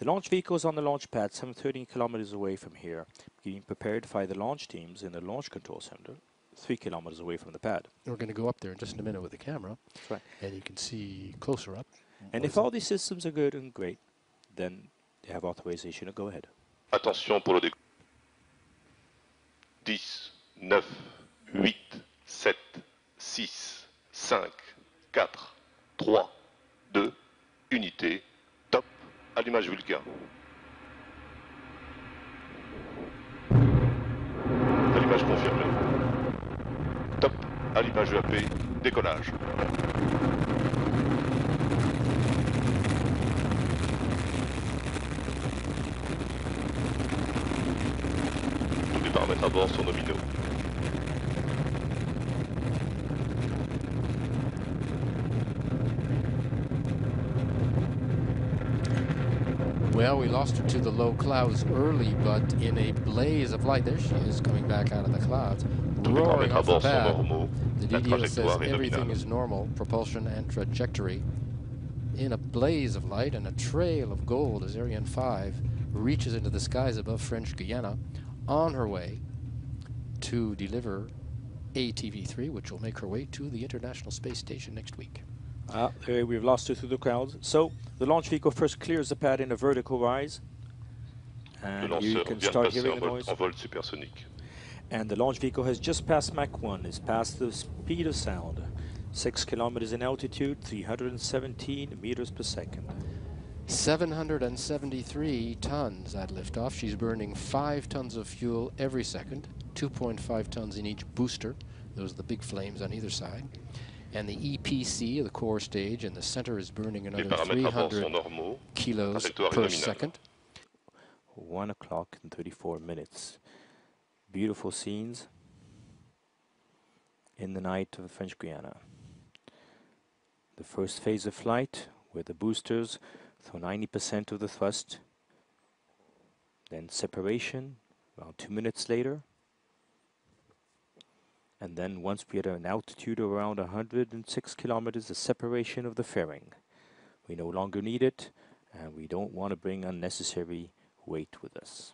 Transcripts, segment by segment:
launch vehicle is on the launch pad, 713 kilometers away from here, being prepared by the launch teams in the Launch Control Center, 3 kilometers away from the pad. We're going to go up there in just a minute with the camera. That's right. And you can see closer up. And if all these systems are good and great, then they have authorization to go ahead. Attention pour le décollage. 10, 9, 8, 7, 6, 5, 4, 3, 2, unité, top, allumage Vulcain. Allumage confirmé. Top, allumage EAP, décollage. Tous les paramètres à bord sont nominaux. Well, we lost her to the low clouds early, but in a blaze of light. There she is, coming back out of the clouds, roaring off the pad. The DDO says everything is normal, propulsion and trajectory. In a blaze of light and a trail of gold as Ariane 5 reaches into the skies above French Guiana, on her way to deliver ATV-3, which will make her way to the International Space Station next week. We've lost her through the clouds. So the launch vehicle first clears the pad in a vertical rise. And you can start hearing the noise. And the launch vehicle has just passed Mach 1. It's past the speed of sound. 6 kilometers in altitude, 317 meters per second. 773 tons at liftoff. She's burning 5 tons of fuel every second, 2.5 tons in each booster. Those are the big flames on either side. And the EPC, the core stage, in the center is burning another 300 kilos per second. 1 o'clock and 34 minutes. Beautiful scenes in the night of French Guiana. The first phase of flight, where the boosters throw 90% of the thrust. Then separation, around 2 minutes later. And then once we are at an altitude of around 106 kilometers, the separation of the fairing. We no longer need it, and we don't want to bring unnecessary weight with us.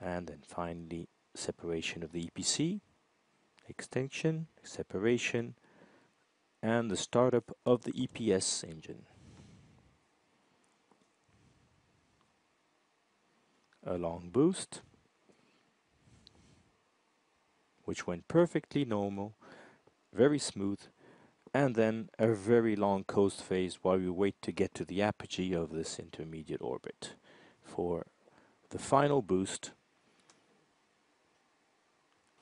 And then finally, separation of the EPC, extinction, separation, and the startup of the EPS engine. A long boost, which went perfectly normal, very smooth, and then a very long coast phase while we wait to get to the apogee of this intermediate orbit for the final boost.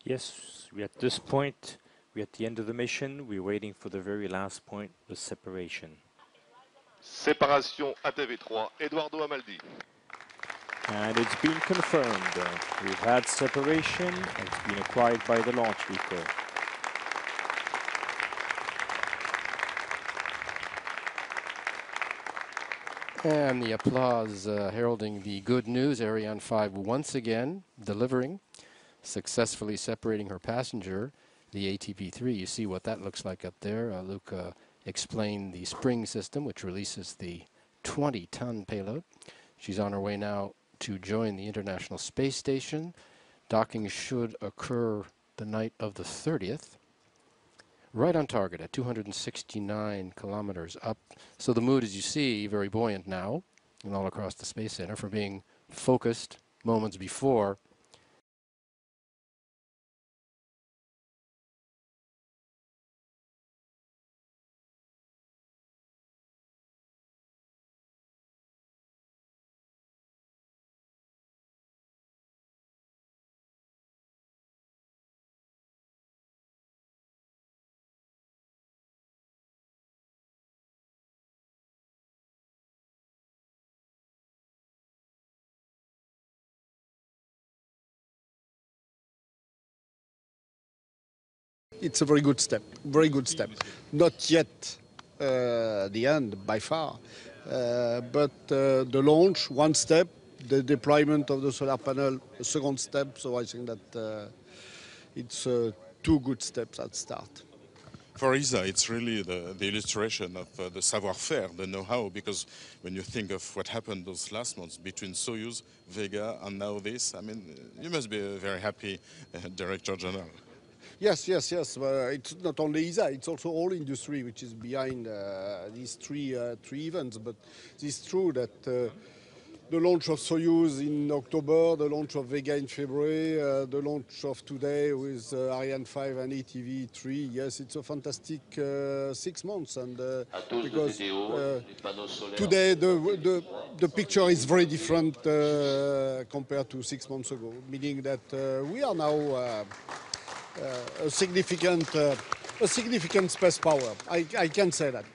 Yes, we're at this point, we're at the end of the mission, we're waiting for the very last point, the separation. Séparation ATV-3, Eduardo Amaldi. And it's been confirmed. We've had separation. It's been acquired by the launch vehicle. And the applause heralding the good news. Ariane 5 once again delivering, successfully separating her passenger, the ATV-3. You see what that looks like up there. Luc explained the spring system, which releases the 20-ton payload. She's on her way now to join the International Space Station. Docking should occur the night of the 30th. Right on target at 269 kilometers up. So the mood, as you see, very buoyant now and all across the Space Center from being focused moments before. It's a very good step, very good step. Not yet the end by far, but the launch, one step, the deployment of the solar panel, a second step. So I think that it's 2 good steps at start. For ESA, it's really the illustration of the savoir-faire, the know-how, because when you think of what happened those last months between Soyuz, Vega, and now this, I mean, you must be a very happy Director General. Yes. It's not only ESA, it's also all industry which is behind these three events. But it's true that the launch of Soyuz in October, the launch of Vega in February, the launch of today with Ariane 5 and ATV3. Yes, it's a fantastic 6 months, and because today the picture is very different compared to 6 months ago, meaning that we are now a significant space power. I can say that.